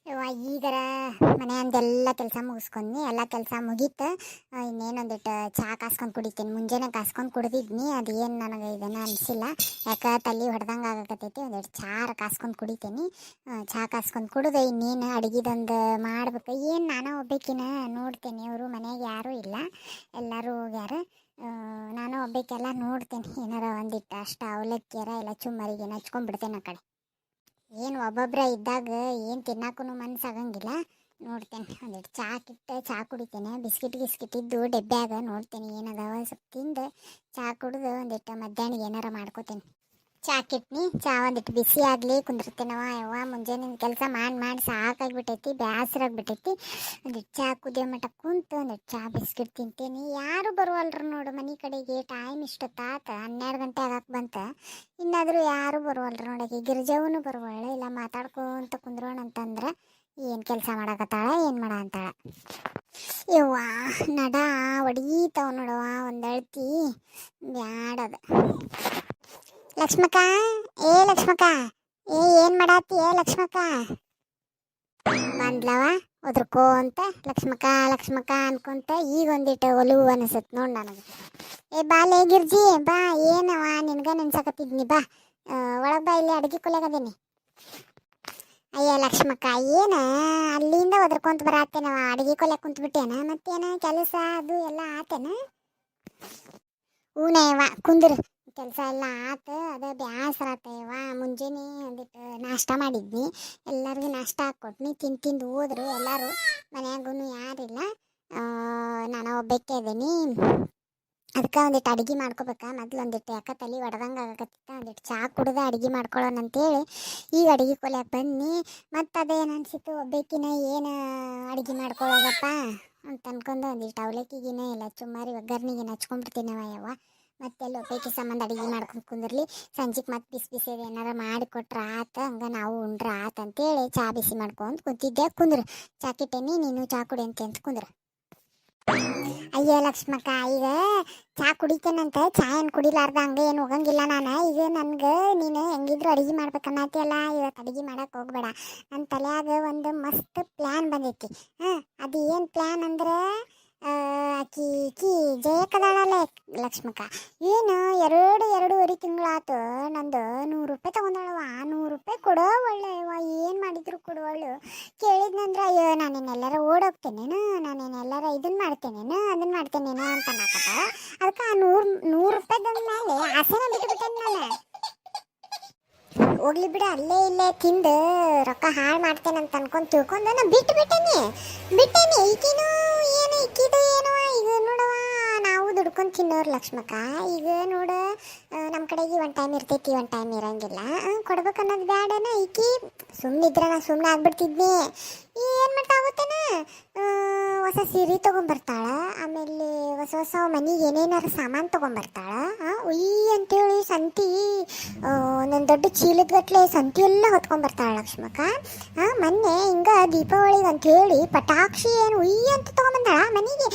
ಯವ್ವ ಈಗರ ಮನೆಯಂದೆಲ್ಲ ಕೆಲಸ ಮುಗಿಸ್ಕೊಂಡ್ನಿ. ಎಲ್ಲ ಕೆಲಸ ಮುಗೀತು. ಇನ್ನೇನೊಂದಿಟ್ಟು ಚಹಾ ಕಾಸ್ಕೊಂಡು ಕುಡಿತೀನಿ. ಮುಂಜಾನೆ ಕಾಸ್ಕೊಂಡು ಕುಡ್ದಿದ್ನಿ, ಅದು ಏನು ನನಗೆ ಇದನ್ನು ಅನಿಸಿಲ್ಲ. ಯಾಕೆ ತಲೆ ಹೊಡೆದಂಗೆ ಆಗಕತ್ತೈತಿ. ಒಂದಿಟ್ಟು ಚಹಾ ಕಾಸ್ಕೊಂಡು ಕುಡಿತೀನಿ. ಚಹಾ ಕಾಸ್ಕೊಂಡು ಕುಡಿದು ಇನ್ನೇನು ಅಡುಗೆದೊಂದು ಮಾಡ್ಬೇಕು. ಏನು ನಾನು ಒಬ್ಬಾಕಿನ ನೋಡ್ತೀನಿ, ಅವರು ಮನೆಯಾಗ ಯಾರೂ ಇಲ್ಲ, ಎಲ್ಲರೂ ಹೋಗ್ಯಾರ. ನಾನು ಒಬ್ಬಾಕೆಲ್ಲ ನೋಡ್ತೀನಿ. ಏನಾರ ಒಂದಿಟ್ಟು ಅಷ್ಟು ಅವಲಕ್ಕಿಯರ ಇಲ್ಲ ಚುಮ್ಮರಿಗೆ ಹಚ್ಕೊಂಡ್ಬಿಡ್ತೇನೆ ಆ ಕಡೆ. ಏನು ಒಬ್ಬೊಬ್ಬರ ಇದ್ದಾಗ ಏನು ತಿನ್ನಕ್ಕೂ ಮನಸ್ಸಾಗಂಗಿಲ್ಲ. ನೋಡ್ತೇನೆ ಒಂದಿಟ್ಟು ಚಹಾ ಕುಡಿತೇನೆ. ಬಿಸ್ಕಿಟ್ ಇದ್ದು ಡಬ್ಬ್ಯಾಗ ನೋಡ್ತೇನೆ ಏನದಾವ, ಸ್ವಲ್ಪ ತಿಂದು ಚಹಾ ಕುಡಿದು ಒಂದಿಟ್ಟು ಮಧ್ಯಾಹ್ನ ಏನಾರ ಮಾಡ್ಕೋತೇನೆ. ಚಹಾ ಒಂದಿಟ್ಟು ಬಿಸಿ ಆಗಲಿ ಕುಂದಿರ್ತೇನವ. ಯವ್ವ ಮುಂಜಾನೆ ಕೆಲಸ ಮಾಡಿ ಸಾಕಾಗಿಬಿಟ್ಟೈತಿ, ಬೇಸರಾಗ್ಬಿಟ್ಟೈತಿ. ಒಂದಿಟ್ಟು ಚಹಾ ಕುದಿಯೋ ಮಟ್ಟ ಕುಂತು ಒಂದಿಟ್ಟು ಚಹಾ ಬಿಸ್ಕಿಟ್ ತಿಂತೇನೆ. ಯಾರು ಬರುವಲ್ರು ನೋಡು ಮನೆ ಕಡೆಗೆ. ಟೈಮ್ ಇಷ್ಟೊತ್ತಾತ, 12 ಗಂಟೆ ಆಗಕ್ಕೆ ಬಂತ, ಇನ್ನಾದರೂ ಯಾರು ಬರುವಲ್ರು ನೋಡಕ್ಕೆ. ಗಿರಿಜವನು ಬರುವಳ್ಳೆ ಇಲ್ಲ ಮಾತಾಡ್ಕೊಂತ ಕುಂದ್ರೋಣ ಅಂತಂದ್ರೆ ಏನು ಕೆಲಸ ಮಾಡಕತ್ತಾಳ, ಏನು ಮಾಡ ಅಂತಾಳ. ಯವ್ವ ನಡ ಹೊಡೀತಾವ ನೋಡವ ಒಂದಳ್ತಿ ಬ್ಯಾಡದ. ಲಕ್ಷ್ಮಕ್ಕ, ಲಕ್ಷ್ಮಕ್ಕ, ಏನು ಮಾಡತ್ತಿ ಲಕ್ಷ್ಮಕ್ಕ? ಬಂದ್ಲವ ಉದ್ರಕೋ ಅಂತ ಲಕ್ಷ್ಮಕ್ಕ ಅನ್ಕೊಂತ ಈಗ ಒಂದಿಟ್ಟು ಒಲವು ಅನಿಸುತ್ತೆ ನೋಡಿ ನನಗೆ. ಬಾಲೆ ಗಿರ್ಜಿ ಬಾ, ಏನವ ನಿನ್ಗ ನೆನ್ಸಕತ್ತಿದ್ನಿ, ಬಾ ಒಳಗೆ ಬಾ, ಇಲ್ಲಿ ಅಡುಗೆ ಕೊಲೆಗದೇನಿ. ಅಯ್ಯ ಲಕ್ಷ್ಮಕ್ಕ, ಏನು ಅಲ್ಲಿಂದ ಒದ್ರಕೊಂತ ಬರತ್ತೇನವ, ಅಡುಗೆ ಕೊಲೆ ಕುಂತ್ಬಿಟ್ಟೇನ? ಮತ್ತೇನ ಕೆಲಸ ಅದು ಎಲ್ಲ ಆತೇನ? ಹೂನೇವ ಕುಂದ್ರು, ಕೆಲಸ ಎಲ್ಲ ಆತು. ಅದ ಬ್ಯಾಸರ ಆತಯ್ಯವ. ಮುಂಜಾನೆ ಒಂದಿಟ್ಟು ನಾಷ್ಟ ಮಾಡಿದ್ನಿ, ಎಲ್ಲರಿಗೂ ನಾಷ್ಟ ಹಾಕ್ಕೊಟ್ನಿ. ತಿಂದು ಹೋದ್ರು ಎಲ್ಲರೂ. ಮನ್ಯಾಗೂ ಯಾರಿಲ್ಲ, ನಾನು ಒಬ್ಬಕ್ಕೆ ಇದ್ದೀನಿ. ಅದಕ್ಕೆ ಒಂದಿಟ್ಟು ಅಡುಗೆ ಮಾಡ್ಕೋಬೇಕಾ. ಮೊದಲು ಒಂದಿಟ್ಟು ಯಾಕೆ ತಲೆ ಹೊಡೆದಂಗೆ ಆಗಕತ್ತಿತ್ತ, ಒಂದಿಟ್ಟು ಚಹಾ ಕುಡ್ದು ಅಡುಗೆ ಮಾಡ್ಕೊಳ್ಳೋಣ ಅಂತೇಳಿ ಈಗ ಅಡುಗೆ ಕೊಲ್ಯಾಕೆ ಬನ್ನಿ. ಮತ್ತು ಅದೇನು ಅನಿಸಿತು, ಒಬ್ಬಾಕಿನ ಏನು ಅಡುಗೆ ಮಾಡ್ಕೊಳ್ಳೋದಪ್ಪ ಅಂತ ಅನ್ಕೊಂಡು ಒಂದಿಟ್ಟು ಅವಲಕ್ಕಿಗಿನೇ ಇಲ್ಲ ಚುಮ್ಮಾರಿ ಒಗ್ಗರ್ನಿಗೆ ಹಚ್ಕೊಂಡ್ಬಿಡ್ತೀನವ. ಯವ್ವ ಮತ್ತೆಲ್ಲ ಒಬ್ಬಾಕಿ ಸಂಬಂಧ ಅಡುಗೆ ಮಾಡ್ಕೊಂಡು ಕುಂದಿರ್ಲಿ, ಸಂಜೆಗೆ ಮತ್ತೆ ಬಿಸಿ ಏನಾರ ಮಾಡಿಕೊಟ್ರೆ ಆತ, ಹಂಗೆ ನಾವು ಉಂಡ್ರೆ ಆತ ಅಂತೇಳಿ ಚಹಾ ಬಿಸಿ ಮಾಡ್ಕೊಂಡು ಕುಂತಿದ್ದೆ. ಕುಂದ್ರು, ಚಹಾ ಕಿಟ್ಟೇನಿ, ನೀನು ಚಹಾ ಕುಡಿ ಅಂತ ಕುಂದ್ರು. ಅಯ್ಯೋ ಲಕ್ಷ್ಮಕ್ಕ, ಈಗ ಚಹಾ ಕುಡಿತೇನಂತ ಚಹಾ ಏನು ಕುಡಿಲಾರ್ದ ಹಂಗೆ ಏನು ಹೋಗಂಗಿಲ್ಲ ನಾನು. ಈಗ ನನ್ಗೆ ನೀನು ಹೆಂಗಿದ್ರು ಅಡುಗೆ ಮಾಡ್ಬೇಕನ್ನತ್ತಿಯಲ್ಲ, ಇವತ್ತು ಅಡುಗೆ ಮಾಡಕ್ಕೆ ಹೋಗ್ಬೇಡ. ನನ್ನ ತಲೆಯಾಗ ಒಂದು ಮಸ್ತ್ ಪ್ಲ್ಯಾನ್ ಬಂದೈತಿ. ಅದು ಏನು ಪ್ಲ್ಯಾನ್ ಅಂದ್ರೆ, ಆಕಿ ಜಯಕದಾಳಲ್ಲ ಲಕ್ಷ್ಮಕ್ಕ, ಏನು ಎರಡೂವರೆ ತಿಂಗಳಾತು ನಂದು 100 ರೂಪಾಯಿ ತೊಗೊಂಡಳವ. 100 ರೂಪಾಯಿ ಕೊಡೋ ಒಳ್ಳೆಯವ, ಏನು ಮಾಡಿದ್ರು ಕೊಡುವಳು. ಕೇಳಿದ್ನಂದ್ರೆ ಅಯ್ಯೋ ನಾನೇನೆಲ್ಲರ ಓಡೋಗ್ತೇನೇನು, ನಾನೇನೆಲ್ಲರ ಇದನ್ನು ಮಾಡ್ತೇನೇನು ಅದನ್ನು ಮಾಡ್ತೇನೇನು ಅಂತ ಅನ್ನಕತ್ತ. ಅದಕ್ಕೆ ಆ 100 ರೂಪಾಯಿದ ಮೇಲೆ ಆಸೆನ ಬಿಟ್ಟುಬಿಟ್ಟೇನೆ ನಾನು. ಹೋಗ್ಲಿ ಬಿಡ, ಅಲ್ಲೇ ಇಲ್ಲೇ ತಿಂದು ರೊಕ್ಕ ಹಾಳು ಮಾಡ್ತೇನಂತ ಅನ್ಕೊಂಡು ತಿಳ್ಕೊಂಡು ನಾನು ಬಿಟ್ಟೇನಿ. ಈಕಿನೂ ಏನು ಇಕ್ಕಿದು ಏನೋ. ಈಗ ನೋಡವ, ನಾವು ದುಡ್ಕೊಂಡು ತಿನ್ನೋರು ಲಕ್ಷ್ಮಕ್ಕ. ಈಗ ನೋಡು, ನಮ್ಮ ಕಡೆಗೆ ಒಂದು ಟೈಮ್ ಇರ್ತೈತಿ, ಒಂದು ಟೈಮ್ ಇರಂಗಿಲ್ಲ. ಕೊಡ್ಬೇಕು ಅನ್ನೋದು ಬ್ಯಾಡನ. ಈಕಿ ಸುಮ್ಮನಿದ್ರೆ ನಾನು ಸುಮ್ಮನೆ ಆಗ್ಬಿಡ್ತಿದ್ನಿ. ಏನು ಮಾಡ್ತಾಗುತ್ತೇನ, ಹೊಸ ಸೀರೆ ತೊಗೊಂಬರ್ತಾಳ, ಆಮೇಲೆ ಹೊಸ ಮನೆಗೆ ಏನೇನಾರು ಸಾಮಾನು ತೊಗೊಂಬರ್ತಾಳ. ಉಯ್ಯಿ ಅಂತೇಳಿ ಸಂತಿ ಒಂದೊಂದು ದೊಡ್ಡ ಚೀಲದಗಟ್ಲೆ ಸಂತಿ ಎಲ್ಲ ಹೊತ್ಕೊಂಬರ್ತಾಳೆ ಲಕ್ಷ್ಮಕ್ಕ. ಮೊನ್ನೆ ಹಿಂಗೆ ದೀಪಾವಳಿಗೆ ಅಂಥೇಳಿ ಪಟಾಕ್ಷಿ ಏನು ಉಯ್ಯಿ ಅಂತ ತೊಗೊಂಬಂದಾಳ ಮನೆಗೆ.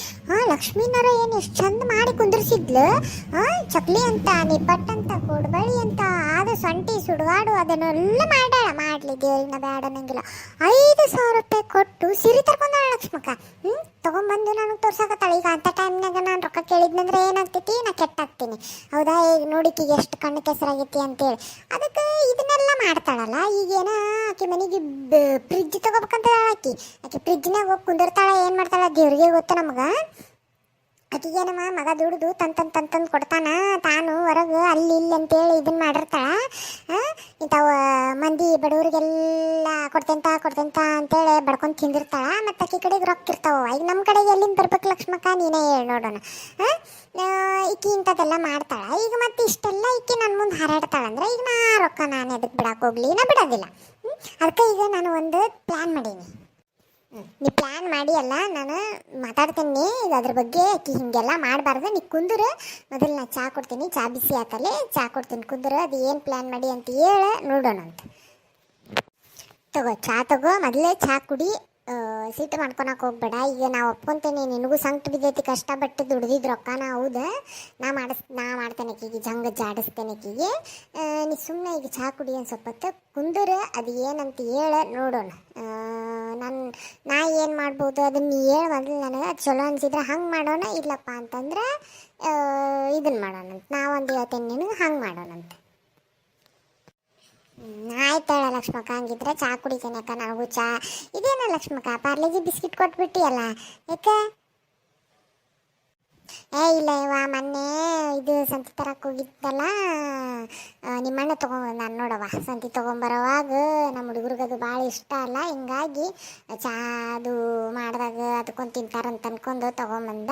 ಲಕ್ಷ್ಮೀನರ ಏನು ಎಷ್ಟು ಚಂದ ಮಾಡಿ ಕುಂದ್ರಿಸಿದ್ಲು. ಚಕ್ಲಿ ಅಂತ, ನಿಪ್ಪಟ್ಟು ಅಂತ, ಕೊಡ್ಬಳಿ ಅಂತ, ಅದು ಸೊಂಟಿ ಸುಡುಗಾಡು ಅದನ್ನೆಲ್ಲ ಮಾಡ್ಯಾಳ. ಮಾಡಲಿ ದೇವ್ರಿನ ಬೇಡ ನಂಗಿಲ್ಲ. 5,000 ರೂಪಾಯಿ ಕೊಟ್ಟು ಸೀರೆ ತರ್ಕೊಂಡಾಳ ಲಕ್ಷ್ಮಕ್ಕ. ತೊಗೊಂಬಂದು ನನಗೆ ತೋರ್ಸಕತ್ತಾಳ. ಈಗ ಅಂಥ ಟೈಮ್ನಾಗ ನಾನು ರೊಕ್ಕ ಕೇಳಿದ್ನಂದ್ರೆ ಏನಾಗ್ತೈತಿ, ನಾ ಕೆಟ್ಟಾಗ್ತೀನಿ. ಹೌದಾ, ಈಗ ನೋಡಿಕೀಗ ಎಷ್ಟು ಕಣ್ಣು ಕೆಸರಾಗೈತಿ ಅಂತೇಳಿ ಅದಕ್ಕೆ ಇದನ್ನೆಲ್ಲ ಮಾಡ್ತಾಳಲ್ಲ. ಈಗೇನ ಆಕೆ ಮನೆಗೆ ಫ್ರಿಜ್ ತೊಗೋಬೇಕಂತ ಆಕಿ ಫ್ರಿಜ್ನಾಗ ಹೋಗಿ ಕುಂದಿರ್ತಾಳ. ಏನು ಮಾಡ್ತಾಳ ದೇವ್ರಿಗೆ ಗೊತ್ತು ನಮ್ಗೆ. ಆಕಿಗೇನಮ್ಮ ಮಗ ದುಡ್ದು ತಂತಂದು ಕೊಡ್ತಾನ, ತಾನು ಹೊರಗೆ ಅಲ್ಲಿ ಇಲ್ಲಿ ಅಂತೇಳಿ ಇದನ್ನು ಮಾಡಿರ್ತಾಳ. ಇಂಥವು ಮಂದಿ ಬಡವರಿಗೆಲ್ಲ ಕೊಡ್ತೇಂತ ಅಂತೇಳಿ ಬಡ್ಕೊಂಡು ತಿಂದಿರ್ತಾಳ. ಮತ್ತು ಆಕಿ ಕಡೆಗೆ ರೊಕ್ಕ ಇರ್ತಾವ. ಈಗ ನಮ್ಮ ಕಡೆಗೆ ಎಲ್ಲಿಂದ ಬರ್ಬೇಕು ಲಕ್ಷ್ಮಕ್ಕ, ನೀನೇ ಹೇಳಿ ನೋಡೋಣ. ಈಕಿ ಇಂಥದ್ದೆಲ್ಲ ಮಾಡ್ತಾಳ. ಈಗ ಮತ್ತೆ ಇಷ್ಟೆಲ್ಲ ಈಕಿ ನನ್ನ ಮುಂದೆ ಹಾರಾಡ್ತಾಳಂದ್ರೆ ಈಗ ರೊಕ್ಕ ನಾನು ಎದಕ್ಕೆ ಬಿಡಕ್ಕೆ ಹೋಗ್ಲಿ, ನಾ ಬಿಡೋದಿಲ್ಲ. ಅದಕ್ಕೆ ಈಗ ನಾನು ಒಂದು ಪ್ಲ್ಯಾನ್ ಮಾಡೀನಿ. ನೀ ಪ್ಲ್ಯಾನ್ ಮಾಡಿ ಅಲ್ಲ, ನಾನು ಮಾತಾಡ್ತೇನೆ ಈಗ ಅದ್ರ ಬಗ್ಗೆ. ಆಕಿ ಹಿಂಗೆಲ್ಲ ಮಾಡಬಾರ್ದು. ನೀ ಕುಂದ್ರು, ಮೊದಲು ನಾ ಚಹಾ ಕೊಡ್ತೀನಿ, ಚಹಾ ಬಿಸಿ ಆತಲ್ಲೇ ಚಹಾ ಕೊಡ್ತೀನಿ, ಕುಂದ್ರು. ಅದು ಏನು ಪ್ಲ್ಯಾನ್ ಮಾಡಿ ಅಂತ ಹೇಳ ನೋಡೋಣ ಅಂತ. ತಗೋ ಚಹಾ ತಗೋ, ಮೊದಲೇ ಚಹಾ ಕುಡಿ. ಸಿಟ್ಟು ಮಾಡ್ಕೊಳಕ್ಕೆ ಹೋಗ್ಬೇಡ. ಈಗ ನಾವು ಒಪ್ಕೊಂತೇನೆ, ನಿನಗೂ ಸಂಕಟ ಬಿದ್ದೈತಿ, ಕಷ್ಟಪಟ್ಟು ದುಡ್ದಿದ್ದು ರೊಕ್ಕನ ಹೌದು. ನಾ ಮಾಡ್ತೇನೆ ಆಕಿಗೆ, ಜಂಗ ಜಾಡಿಸ್ತೇನೆ ಆಕಿಗೆ. ನೀ ಸುಮ್ಮನೆ ಈಗ ಚಹಾ ಕುಡಿ ಒಂದು ಸ್ವಲ್ಪ ಹೊತ್ತು ಕುಂದೂರು, ಅದು ಏನಂತ ಹೇಳ ನೋಡೋಣ. ನಾ ಏನು ಮಾಡ್ಬೋದು ಅದನ್ನ ನೀ ಹೇಳಿ ಮೊದಲು ನನಗೆ. ಅದು ಚಲೋ ಅನಿಸಿದ್ರೆ ಹಂಗೆ ಮಾಡೋಣ, ಇಲ್ಲಪ್ಪ ಅಂತಂದ್ರೆ ಇದನ್ನು ಮಾಡೋಣಂತ. ನಾವೊಂದು ಹೇಳ್ತೇನೆ ನಿನಗೆ, ಹಂಗೆ ಮಾಡೋಣಂತ. ಆಯ್ತಾಳ ಲಕ್ಷ್ಮಕ್ಕ, ಹಂಗಿದ್ರೆ ಚಹಾ ಕುಡಿತೇನೆ ಅಕ್ಕ. ನನಗೂ ಚಹಾ ಇದೇನ ಲಕ್ಷ್ಮಕ್ಕ, ಪಾರ್ಲೇಜಿ ಬಿಸ್ಕಿಟ್ ಕೊಟ್ಬಿಟ್ಟಿಯಲ್ಲ, ಯಾಕೆ? ಇಲ್ಲ ಇವ ಮೊನ್ನೆ ಇದು ಸಂತಿ ತರಕ್ಕೆ ಹೋಗಿದ್ದಲ್ಲ, ನಿಮ್ಮಣ್ಣ ತೊಗೊಂಬಂದು ನಾನು ನೋಡವ. ಸಂತಿ ತೊಗೊಂಬರೋವಾಗ ನಮ್ಮ ಹುಡುಗರಿಗೆ ಅದು ಭಾಳ ಇಷ್ಟ ಅಲ್ಲ, ಹಿಂಗಾಗಿ ಚಾ ಅದು ಮಾಡಿದಾಗ ಅದಕ್ಕೊಂದು ತಿಂತಾರಂತ ಅನ್ಕೊಂಡು ತೊಗೊಂಬಂದ.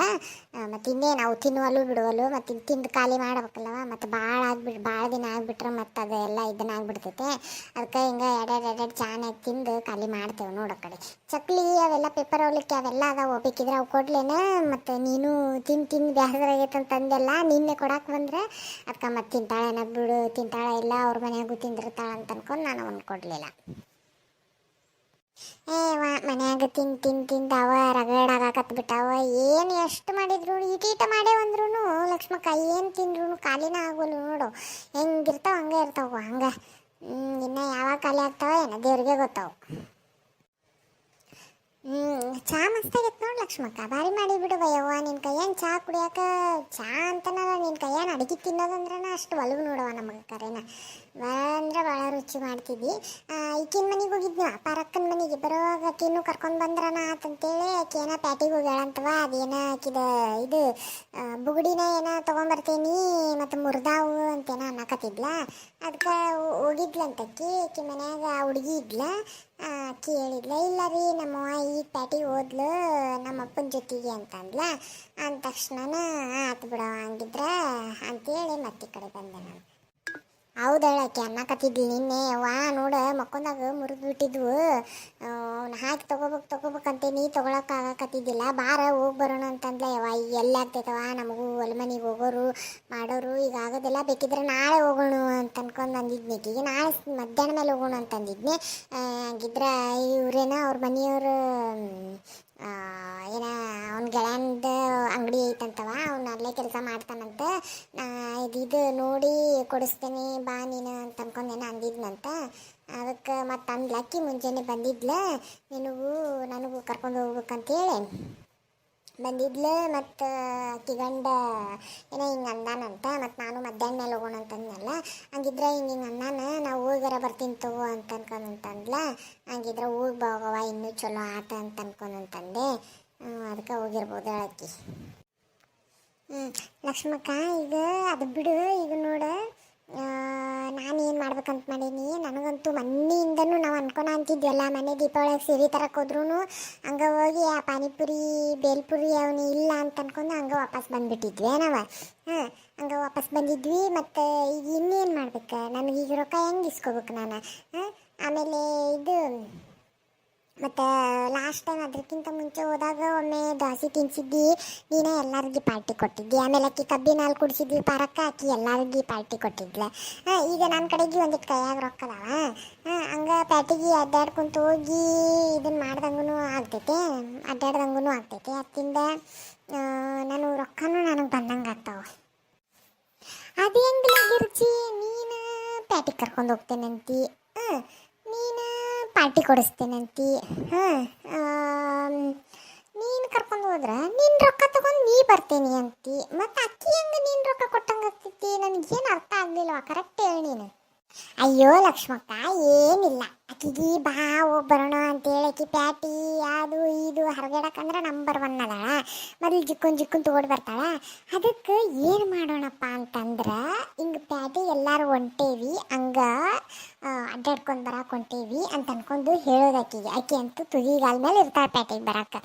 ಮತ್ತು ಇನ್ನೇನು ನಾವು ತಿನ್ನುವಲ್ಲು ಬಿಡುವಲ್ಲು, ಮತ್ತು ತಿಂದು ಖಾಲಿ ಮಾಡ್ಬೇಕಲ್ಲವ. ಮತ್ತು ಭಾಳ ದಿನ ಆಗಿಬಿಟ್ರೆ ಮತ್ತು ಅದು ಎಲ್ಲ ಇದನ್ನ ಆಗಿಬಿಡ್ತೈತೆ. ಅದಕ್ಕೆ ಹಿಂಗೆ ಎರಡೆರಡು ಚಾನಾಗಿ ತಿಂದು ಖಾಲಿ ಮಾಡ್ತೇವೆ. ನೋಡೋ ಕಡೆ ಚಕ್ಲಿ ಅವೆಲ್ಲ ಪೇಪರ್ ಅವಲಿಕ್ಕೆ ಅವೆಲ್ಲ ಅದಾವ, ಬೇಕಿದ್ರೆ ಅವು ಕೊಡ್ಲೇನ. ಮತ್ತು ನೀನು ತಿಂದು ಬೇಸರ ಆಗೈತೆ ಅಂತಂದೆಲ್ಲ ನಿನ್ನೆ ಕೊಡಕ್ಕೆ ಬಂದ್ರೆ ಅದಕ್ಕೆ ಮತ್ತೆ ತಿಂತಾಳೆ ಬಿಡು, ತಿಂತಾಳೆ ಇಲ್ಲ ಅವ್ರ ಮನೆಯಾಗೂ ತಿಂದಿರ್ತಾಳೆ ಅಂತ ಅನ್ಕೊಂಡು ನಾನು ಅವನು ಕೊಡಲಿಲ್ಲ. ಮನ್ಯಾಗ ತಿಂದು ಅವ ರಗಡಾಗಕತ್ಬಿಟ್ಟಾವ. ಏನು ಎಷ್ಟು ಮಾಡಿದ್ರು ಈಟೀಟ ಮಾಡೇ ಅಂದ್ರೂ ಲಕ್ಷ್ಮಕ್ಕ, ಏನು ತಿಂದ್ರು ಖಾಲಿನ ಆಗೋಲ್ಲ ನೋಡು. ಹೆಂಗಿರ್ತಾವ ಹಂಗೆ ಇರ್ತಾವ, ಹಂಗೆ ಇನ್ನು ಯಾವಾಗ ಖಾಲಿ ಆಗ್ತಾವ ಏನೋ ದೇವ್ರಿಗೆ ಗೊತ್ತಾವು. ಚಹಾ ಮಸ್ತಾಗಿತ್ತು ನೋಡಿ ಲಕ್ಷ್ಮಕ್ಕ, ಭಾರಿ ಮಾಡಿ ಬಿಡುವ ಯವ್ವ. ನಿನ್ನ ಕೈಯನ್ ಚಹಾ ಕುಡಿಯಾಕ, ಚಹಾ ಅಂತನಲ್ಲ, ನಿನ್ನ ಕೈಯನ್ ಅಡುಗೆ ತಿನ್ನೋದಂದ್ರೆ ಅಷ್ಟು ಒಲವು ನೋಡವ ನಮಗೆ. ಕರೆನ ಅಂದ್ರೆ ಭಾಳ ರುಚಿ ಮಾಡ್ತಿದ್ವಿ. ಈಕಿನ ಮನೆಗೆ ಹೋಗಿದ್ವಿ, ಪಾರಕ್ಕನ ಮನೆಗೆ. ಬರೋವಾಗ ಆಕಿನೂ ಕರ್ಕೊಂಡು ಬಂದ್ರನ ಆತಂತೇಳಿ ಆಕಿ ಏನೋ ಪ್ಯಾಟಿಗೆ ಹೋಗ್ಯಾಳಂತವ. ಅದೇನೋ ಆಕಿದ ಇದು ಬುಗುಡಿನ ಏನೋ ತೊಗೊಂಬರ್ತೀನಿ ಮತ್ತು ಮುರಿದಾವು ಅಂತೇನೋ ಅನ್ನಕತ್ತಿದ್ಲ. ಅದಕ್ಕೆ ಹೋಗಿದ್ಲಂತಕ್ಕಿ. ಆಕಿ ಮನ್ಯಾಗ ಹುಡುಗಿ ಇದ್ಲ. ಅಕ್ಕಿ ಹೇಳಿದ್ಲ, ಇಲ್ಲ ರೀ ನಮ್ಮವ್ವ ಈಗ ಪ್ಯಾಟಿಗೆ ಹೋದ್ಲು ನಮ್ಮ ಅಪ್ಪನ ಜೊತೆಗೆ ಅಂತಂದ್ಲ. ಅಂದ ತಕ್ಷಣ ಆತು ಬಿಡವ ಹಂಗಿದ್ರ ಅಂತೇಳಿ ಮತ್ತೆ ಕಡೆ ಬಂದೆ ನಾನು. ಹೌದಳ, ಆಕೆ ಅನ್ನಕತ್ತಿದ್ಲಿ ನಿನ್ನೆ. ವಾ ನೋಡ ಮಕ್ಕೊಂದಾಗ ಮುರಿದು ಬಿಟ್ಟಿದ್ವು, ಅವ್ನು ಹಾಕಿ ತೊಗೋಬೇಕಂತೆ ನೀ ತೊಗೊಳಕ್ಕಾಗಕತ್ತಿದ್ದಿಲ್ಲ, ಬಾರ ಹೋಗಿ ಬರೋಣ ಅಂತಂದ್ಲ. ಯವ್ವ ಈಗ ಎಲ್ಲಿ ಆಗ್ತೈತವ, ನಮಗೂ ಹೊಲ ಮನೆಗೆ ಹೋಗೋರು ಮಾಡೋರು ಈಗ ಆಗೋದಿಲ್ಲ, ಬೇಕಿದ್ರೆ ನಾಳೆ ಹೋಗೋಣ ಅಂತ ಅನ್ಕೊಂಡು ಅಂದಿದ್ನಿ. ಈಗ ನಾಳೆ ಮಧ್ಯಾಹ್ನ ಮೇಲೆ ಹೋಗೋಣ ಅಂತಂದಿದ್ನಿ. ಹಂಗಿದ್ರೆ ಇವ್ರೇನ ಅವ್ರ ಮನೆಯವರು ಏನ ಅವ್ನ ಗೆಳೆಯಂದು ಅಂಗಡಿ ಐತಂತವ, ಅವ್ನು ಅಲ್ಲೇ ಕೆಲಸ ಮಾಡ್ತಾನಂತ. ಇದು ನೋಡಿ ಕೊಡಿಸ್ತೇನೆ ಬಾ ನೀನು ಅಂತ ಅನ್ಕೊಂಡೇನ ಅಂದಿದ್ನಂತ. ಅದಕ್ಕೆ ಮತ್ತು ಅಂದ್ಲ ಅಕ್ಕಿ, ಮುಂಜಾನೆ ಬಂದಿದ್ಲ, ನನಗೂ ಕರ್ಕೊಂಡು ಹೋಗ್ಬೇಕಂತೇಳಿ ಬಂದಿದ್ಲು. ಮತ್ತು ಅಕ್ಕಿ ಗಂಡ ಏನೋ ಹಿಂಗೆ ಅಂದಾನಂತ. ಮತ್ತು ನಾನು ಮಧ್ಯಾಹ್ನ ಮೇಲೆ ಹೋಗೋಣ ಅಂತಂದನಲ್ಲ. ಹಂಗಿದ್ರೆ ಹಿಂಗೆ ಅಂದಾನ, ನಾವು ಹೋಗಾರ ಬರ್ತೀನಿ ತಗೋ ಅಂತ ಅನ್ಕೊಂಡಂತಂದ್ಲ. ಹಂಗಿದ್ರೆ ಹೋಗಿ ಹೋಗವ ಇನ್ನೂ ಚಲೋ ಆಟ ಅಂತ ಅನ್ಕೊಂಡಂತಂದೆ. ಅದಕ್ಕೆ ಹೋಗಿರ್ಬೋದು ಹೇಳಕ್ಕಿ. ಲಕ್ಷ್ಮಕ್ಕ, ಈಗ ಅದು ಬಿಡು. ಈಗ ನೋಡು, ನಾನು ಏನು ಮಾಡ್ಬೇಕಂತ ಮಾಡೀನಿ. ನನಗಂತೂ ಮೊನ್ನೆಯಿಂದನೂ ನಾವು ಅಂತಿದ್ವಲ್ಲ, ಮನೆ ದೀಪಾವಳಿಗೆ ಸೀರೆ ತರಕ್ಕೆ ಹೋದ್ರೂ ಹಂಗೆ ಹೋಗಿ ಆ ಪಾನಿಪುರಿ ಬೇಲ್ಪುರಿ ಅವನು ಇಲ್ಲ ಅಂತ ಅನ್ಕೊಂಡು ಹಂಗೆ ವಾಪಸ್ ಬಂದುಬಿಟ್ಟಿದ್ವಿ ನಾವು. ಹಂಗೆ ವಾಪಸ್ ಬಂದಿದ್ವಿ. ಮತ್ತು ಈಗ ಇನ್ನೇನು ಮಾಡ್ಬೇಕು, ನನಗೀಗ ರೊಕ್ಕ ಹೆಂಗೆ ಇಸ್ಕೋಬೇಕು ನಾನು? ಆಮೇಲೆ ಇದು ಮತ್ತು ಲಾಸ್ಟ್ ಟೈಮ್ ಅದಕ್ಕಿಂತ ಮುಂಚೆ ಹೋದಾಗ ಒಮ್ಮೆ ದೋಸೆ ತಿನ್ಸಿದ್ದಿ, ನೀನೇ ಎಲ್ಲರಿಗೂ ಪಾರ್ಟಿ ಕೊಟ್ಟಿದ್ದಿ. ಆಮೇಲೆ ಅಕ್ಕಿ ಕಬ್ಬಿನ ಹಾಲು ಕುಡಿಸಿದ್ವಿ ಪಾರಕ್ಕ, ಅಕ್ಕಿ ಎಲ್ಲರಿಗೂ ಪಾರ್ಟಿ ಕೊಟ್ಟಿದ್ಲ. ಈಗ ನನ್ನ ಕಡೆಗೆ ಒಂದಿಟ್ಟು ಕೈಯಾಗ ರೊಕ್ಕದವ. ಹಂಗೆ ಪ್ಯಾಟಿಗೆ ಅಡ್ಡಾಡ್ಕೊಂತ ಹೋಗಿ ಇದನ್ನು ಮಾಡ್ದಂಗೂ ಆಗ್ತೈತೆ, ಅಡ್ಡಾಡ್ದಂಗೂ ಆಗ್ತೈತೆ. ಅದರಿಂದ ನಾನು ರೊಕ್ಕನೂ ನನಗೆ ಬಂದಂಗೆ ಆಗ್ತಾವೆ. ಅದು ಹೆಂಗಿಲ್ಲ ಗಿರ್ಜಿ, ನೀನು ಪ್ಯಾಟಿಗೆ ಕರ್ಕೊಂಡು ಹೋಗ್ತೇನಂತಿ, ನೀನು ಪಾರ್ಟಿ ಕೊಡಿಸ್ತೇನಂತಿ. ನೀನು ಕರ್ಕೊಂಡು ಹೋದ್ರೆ ನಿನ್ನ ರೊಕ್ಕ ತಗೊಂಡು ನೀ ಬರ್ತೇನೆ ಅಂತಿ. ಮತ್ತು ಅಕ್ಕಿ ಹೆಂಗೆ ನೀನು ರೊಕ್ಕ ಕೊಟ್ಟಂಗೆ ಆಗ್ತೈತಿ? ನನಗೇನು ಅರ್ಥ ಆಗಲಿಲ್ವ, ಕರೆಕ್ಟ್ ಹೇಳಿ ನೀನು. ಅಯ್ಯೋ ಲಕ್ಷ್ಮಕ್ಕ, ಏನಿಲ್ಲ, ಆಕಿಗೆ ಬಾ ಹೋಗಿ ಬರೋಣ ಅಂತೇಳಿ ಆಕಿ ಪ್ಯಾಟಿ ಅದು ಇದು ಹರಗಡಕಂದ್ರೆ ನಂಬರ್ 1 ಅದಾಳ. ಮೊದಲು ಜಿಕ್ಕೊಂಡು ತಗೊಂಡು ಬರ್ತಾಳ. ಅದಕ್ಕೆ ಏನು ಮಾಡೋಣಪ್ಪ ಅಂತಂದ್ರೆ, ಹಿಂಗೆ ಪ್ಯಾಟಿ ಎಲ್ಲರೂ ಹೊಂಟೇವಿ, ಹಂಗೆ ಅಡ್ಡಾಡ್ಕೊಂಡು ಬರಕ್ಕೆ ಹೊಂಟೇವಿ ಅಂತ ಅನ್ಕೊಂಡು ಹೇಳೋದು ಆಕಿಗೆ. ಆಕೆ ಅಂತೂ ತುದಿಗಾಲ ಮೇಲೆ ಇರ್ತಾಳೆ ಪ್ಯಾಟಿಗೆ ಬರಕ್ಕೆ.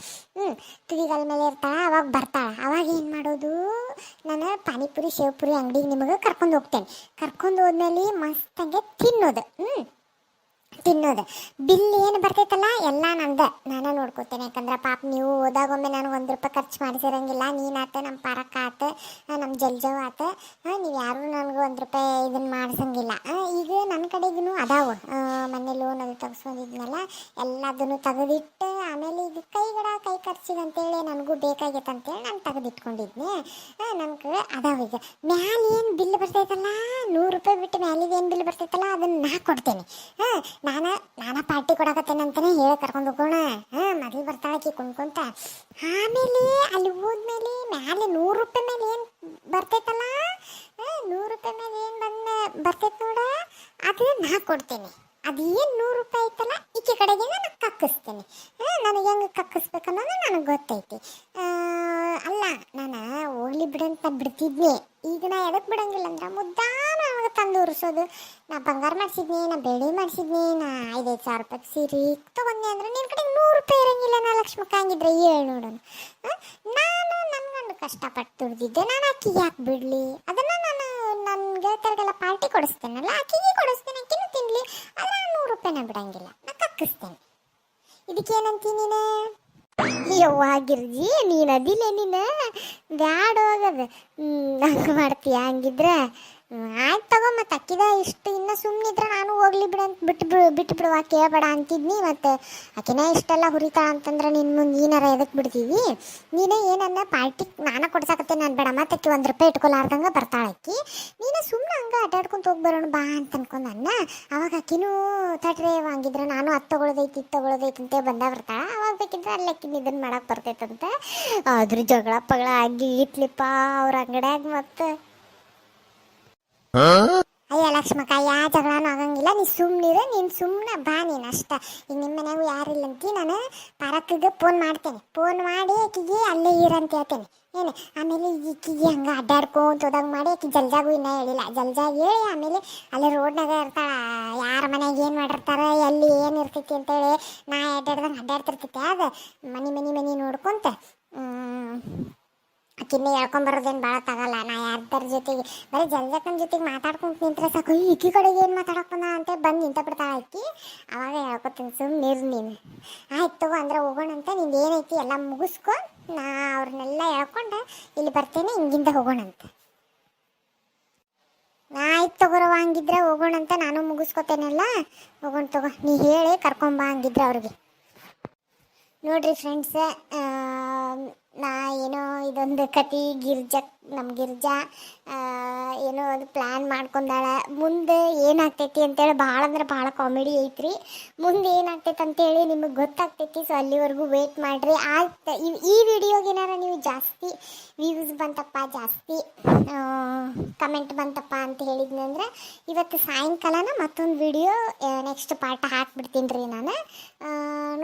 ತುದಿಗಾಲ ಮೇಲೆ ಇರ್ತಾಳೆ, ಅವಾಗ ಬರ್ತಾಳೆ. ಅವಾಗ ಏನು ಮಾಡೋದು, ನಾನು ಪಾನಿಪುರಿ ಶೇವ್ಪುರಿ ಅಂಗಡಿಗೆ ನಿಮಗೆ ಕರ್ಕೊಂಡು ಹೋಗ್ತೇನೆ. ಕರ್ಕೊಂಡು ಹೋದ್ಮೇಲೆ ಮಸ್ತಂಗೆ ತಿನ್ನೋದು. ತಿನ್ನೋದು. ಬಿಲ್ ಏನು ಬರ್ತೈತಲ್ಲ ಎಲ್ಲ ನಂದು, ನಾನೇ ನೋಡ್ಕೋತೇನೆ. ಯಾಕಂದ್ರೆ ಪಾಪ ನೀವು ಹೋದಾಗೊಮ್ಮೆ ನನಗೆ ₹1 ಖರ್ಚು ಮಾಡಿಸಿರಂಗಿಲ್ಲ. ನೀನಾತ, ನಮ್ಮ ಪಾರಕ್ಕ ಆತ, ನಮ್ಮ ಜಲ್ಜವ್ ಆತ, ನೀವು ಯಾರು ನನಗೆ ₹1 ಇದನ್ನು ಮಾಡಿಸಂಗಿಲ್ಲ. ಈಗ ನನ್ನ ಕಡೆಗೂ ಅದಾವು, ಮೊನ್ನೆ ಲೋನ್ ಅದು ತೆಗೆಸ್ಕೊಂಡಿದ್ನಲ್ಲ ಎಲ್ಲದನ್ನು ತೆಗೆದಿಟ್ಟು, ಆಮೇಲೆ ಇದು ಕೈ ಖರ್ಚಿಗೆ ಅಂತೇಳಿ ನನಗೂ ಬೇಕಾಗೈತೆ ಅಂತೇಳಿ ನಾನು ತೆಗೆದಿಟ್ಕೊಂಡಿದ್ನೆ. ನನ್ನ ಕಡೆ ಅದಾವ. ಈಗ ಮ್ಯಾಲೆ ಏನು ಬಿಲ್ ಬರ್ತೈತಲ್ಲ, ₹100 ಬಿಟ್ಟು ಮ್ಯಾಲಿಗೆ ಏನು ಬಿಲ್ ಬರ್ತೈತಲ್ಲ ಅದನ್ನು ನಾ ಕೊಡ್ತೇನೆ. ನಾನು ಪಾರ್ಟಿ ಕೊಡಕತ್ತೇನೆ ಅಂತಲೇ ಹೇಳಿ ಕರ್ಕೊಂಡು ಹೋಗೋಣ. ಮೊದಲು ಬರ್ತಾಳಕಿ ಕುಣ್ಕೊಂತ. ಆಮೇಲೆ ಅಲ್ಲಿ ಹೋದ್ಮೇಲೆ ಮ್ಯಾಲೆ ₹100 ಮೇಲೆ ಏನು ಬರ್ತೈತಲ್ಲ, ₹100 ಮೇಲೆ ಏನು ಬರ್ತೈತೆ ನೋಡ, ಅದು ನಾ ಕೊಡ್ತೇನೆ. ಅದು ಏನು ₹100 ಐತಲ್ಲ ಈಕೆ ಕಡೆಗೆ ನಾನು ಕಕ್ಕಿಸ್ತೇನೆ. ನನಗೆ ಹೆಂಗೆ ಕಕ್ಕಿಸ್ಬೇಕನ್ನೋದು ನನಗೆ ಗೊತ್ತೈತಿ. ಅಲ್ಲ, ನಾನು ಹೋಗ್ಲಿ ಬಿಡಂತ ಬಿಡ್ತಿದ್ನಿ. ಈಗ ನಾ ಎದಕ್ಕೆ ಬಿಡಂಗಿಲ್ಲ ಅಂದ್ರೆ ಮುದ್ದಾನ ನನಗೆ ತಂದು ಉರಿಸೋದು. ನಾ ಬಂಗಾರ ಮಾಡಿಸಿದ್ನಿ, ನಾ ಬೆಳ್ಳಿ ಮಾಡಿಸಿದ್ನಿ, ನಾ ₹5,000 ಸೀರೆ ತೊಗೊಂಡೆ ಅಂದ್ರೆ ನಿನ್ನ ಕಡೆಗೆ ₹100 ಇರಂಗಿಲ್ಲ. ನಾ ಲಕ್ಷ್ಮಕ್ಕ ಹಂಗಿದ್ರೆ ಹೇಳಿ ನೋಡೋಣ. ನಾನು ನನ್ನ ಗಂಡು ಕಷ್ಟಪಟ್ಟು ದುಡ್ದಿದ್ದೆ, ನಾನು ಅಕ್ಕಿಗೆ ಯಾಕೆ ಬಿಡಲಿ? ಅದನ್ನು ನಾನು ನನ್ನ ಗೆಳತಿಯರಿಗೆಲ್ಲ ಪಾರ್ಟಿ ಕೊಡಿಸ್ತೇನಲ್ಲ, ಅಕ್ಕಿಗೆ ಕೊಡಿಸ್ತೇನೆ, ಅಕ್ಕಿನೂ ತಿನ್ನಲಿ. ಆದರೆ ನಾನು ₹100 ಬಿಡಂಗಿಲ್ಲ, ನಾ ಕಕ್ಕಿಸ್ತೇನೆ. ಇದಕ್ಕೇನಂತೀನಿ ನೀನು? ಯವ್ವ ಗಿರ್ಜಿ, ನೀನು ಅದಿಲ್ಲ, ನೀನು ಬ್ಯಾಡ ಹೋಗದು. ಹಂಗೆ ಮಾಡ್ತೀಯ? ಹಂಗಿದ್ರೆ ಆಯ್ತು ತಗೋ. ಮತ್ತು ಅಕ್ಕಿದ ಇಷ್ಟು ಇನ್ನೂ ಸುಮ್ಮನಿದ್ರೆ ನಾನು ಹೋಗ್ಲಿ ಬಿಡಂತ ಬಿಟ್ಟು ಬಿಡುವ, ಕೇಳಬೇಡ ಅಂತಿದ್ನಿ. ಮತ್ತು ಆಕಿನ ಇಷ್ಟೆಲ್ಲ ಹುರಿತಾಳ ಅಂತಂದ್ರೆ ನಿನ್ನ ಮುಂದೆ ಏನಾರ ಎದಕ್ಕೆ ಬಿಡ್ತೀವಿ? ನೀನು ಏನನ್ನ ಪಾರ್ಟಿ ನಾನು ಕೊಡ್ಸಾಕತ್ತೇನೆ ನಾನು ಬೇಡ, ಮತ್ತು ಅಕ್ಕಿ ₹1 ಇಟ್ಕೊಲಾರ್ದಂಗೆ ಬರ್ತಾಳಕ್ಕಿ. ನೀನು ಸುಮ್ಮನೆ ಹಂಗೆ ಅಡ್ಡಾಡ್ಕೊಂತ ಹೋಗಿ ಬರೋಣ ಬಾ ಅಂತ ಅನ್ಕೊಂಡನ್ನ. ಅವಾಗ ಆಕಿನೂ ತಟ್ರೆ ಹಂಗಿದ್ರೆ ನಾನು ಅದು ತೊಗೊಳೋದೈತಿ ಇದು ತೊಗೊಳೋದೈತಿ ಅಂತ ಬರ್ತಾಳ. ಅವಾಗ ಬೇಕಿದ್ರೆ ಅಲ್ಲಿ ಅಕ್ಕಿನ ಇದನ್ನು ಮಾಡಕ್ಕೆ ಬರ್ತೈತಂತೆ. ಅದ್ರ ಜಗಳ ಪಗಳ ಆಗಿ ಇಟ್ಲಿಪ್ಪ ಅವ್ರ ಅಂಗಡ್ಯಾಗ. ಮತ್ತು ಅಯ್ಯ ಲಕ್ಷ್ಮಕ್ಕ, ಯಾವ ಜಗಳನೂ ಆಗಂಗಿಲ್ಲ, ನೀ ಸುಮ್ಮನಿರು. ನೀನು ಸುಮ್ಮನೆ ಬಾ, ನೀನು ಅಷ್ಟ. ಈಗ ನಿಮ್ಮ ಮನ್ಯಾಗೂ ಯಾರಿಲ್ಲಂತಿ, ನಾನು ಪಾರಕ್ಕಿಗೆ ಫೋನ್ ಮಾಡ್ತೇನೆ. ಫೋನ್ ಮಾಡಿ ಆಕಿಗೆ ಅಲ್ಲೇ ಇರಂತ ಹೇಳ್ತೇನೆ. ಏನು ಆಮೇಲೆ ಈಕಿಗೆ ಹಂಗೆ ಅಡ್ಡಾಡ್ಕೊಂತ ಹೋದಾಗ ಮಾಡಿ, ಆಕಿ ಜಲ್ಜಾಗೂ ಇನ್ನೂ ಹೇಳಿಲ್ಲ. ಜಲ್ಜಾಗ ಹೇಳಿ ಆಮೇಲೆ ಅಲ್ಲಿ ರೋಡ್ನಾಗ ಇರ್ತಾಳೆ. ಯಾರ ಮನೆಯಾಗ ಏನು ಮಾಡಿರ್ತಾರೆ, ಎಲ್ಲಿ ಏನು ಇರ್ತೈತಿ ಅಂತೇಳಿ ನಾ ಅಡ್ಡಾಡ್ತಿರ್ತೈತೆ. ಅದು ಮನೆ ನೋಡ್ಕೊಂತ ಆಕಿನ್ನೇ ಹೇಳ್ಕೊಂಬರೋದೇನು ಭಾಳ ತಗಲ್ಲ. ನಾ ಯಾರ್ದಾರ ಜೊತೆಗೆ ಬರೀ ಜಲ್ಜಕ್ಕನ ಜೊತೆಗೆ ಮಾತಾಡ್ಕೊಂತ ನಿಂತ್ರೆ ಸಾಕು. ಈಕಿ ಕಡೆಗೆ ಏನು ಮಾತಾಡೋಣ ಅಂತ ಬಂದು ನಿಂತ ಬಿಡ್ತಾಳೆ ಆಕಿ. ಅವಾಗ ಹೇಳ್ಕೊತೀನಿ, ಸುಮ್ಮನಿರು ನೀನು. ಆಯ್ತು ತಗೋ ಅಂದ್ರೆ ಹೋಗೋಣ ಅಂತ. ನಿಂದು ಏನೈತಿ ಎಲ್ಲ ಮುಗಿಸ್ಕೊ, ನಾ ಅವ್ರನ್ನೆಲ್ಲ ಹೇಳ್ಕೊಂಡು ಇಲ್ಲಿ ಬರ್ತೇನೆ, ಹಿಂಗಿಂದ ಹೋಗೋಣಂತ. ಆಯ್ತು ತಗೋರವ, ಹಂಗಿದ್ರೆ ಹೋಗೋಣಂತ. ನಾನು ಮುಗಿಸ್ಕೊತೇನೆಲ್ಲ, ಹೋಗೋಣ ತಗೋ. ನೀ ಹೇಳಿ ಕರ್ಕೊಂಬ ಹಂಗಿದ್ರೆ ಅವ್ರಿಗೆ. ನೋಡ್ರಿ ಫ್ರೆಂಡ್ಸ್, ನಾ ಏನೋ ಇದೊಂದು ಕತೆ ನಮ್ಮ ಗಿರ್ಜಾ ಏನೋ ಅದು ಪ್ಲ್ಯಾನ್ ಮಾಡ್ಕೊಂಡಾಳ. ಮುಂದೆ ಏನಾಗ್ತೈತಿ ಅಂತೇಳಿ ಭಾಳ ಅಂದ್ರೆ ಭಾಳ ಕಾಮಿಡಿ ಐತ್ರಿ. ಮುಂದೆ ಏನಾಗ್ತೈತೆ ಅಂತೇಳಿ ನಿಮಗೆ ಗೊತ್ತಾಗ್ತೈತಿ. ಸೊ ಅಲ್ಲಿವರೆಗೂ ವೇಟ್ ಮಾಡಿರಿ. ಈ ವಿಡಿಯೋಗೆ ಏನಾರ ನೀವು ಜಾಸ್ತಿ ವ್ಯೂಸ್ ಬಂತಪ್ಪ, ಜಾಸ್ತಿ ಕಮೆಂಟ್ ಬಂತಪ್ಪ ಅಂತ ಹೇಳಿದ್ನಂದ್ರೆ ಇವತ್ತು ಸಾಯಂಕಾಲನ ಮತ್ತೊಂದು ವಿಡಿಯೋ ನೆಕ್ಸ್ಟ್ ಪಾರ್ಟ್ ಹಾಕ್ಬಿಡ್ತೀನಿ ರೀ ನಾನು.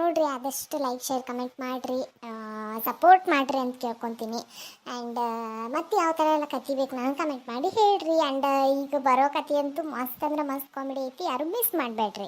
ನೋಡಿರಿ, ಆದಷ್ಟು ಲೈಕ್ ಶೇರ್ ಕಮೆಂಟ್ ಮಾಡಿರಿ, ಸಪೋರ್ಟ್ ಮಾಡಿರಿ ಅಂತ ಕೇಳ್ಕೊತೀನಿ. ಆ್ಯಂಡ್ ಮತ್ತು ಯಾವ ಥರ ಎಲ್ಲ ಕತೆ ಬೇಕು ನಾನು ಕಮೆಂಟ್ ಮಾಡಿ ಹೇಳ್ರಿ. ಆ್ಯಂಡ್ ಈಗ ಬರೋ ಕತೆ ಅಂತೂ ಮಸ್ತ್ ಅಂದ್ರೆ ಮಸ್ತ್ ಕಾಮಿಡಿ ಐತಿ, ಯಾರು ಮಿಸ್ ಮಾಡಬೇಡ್ರಿ.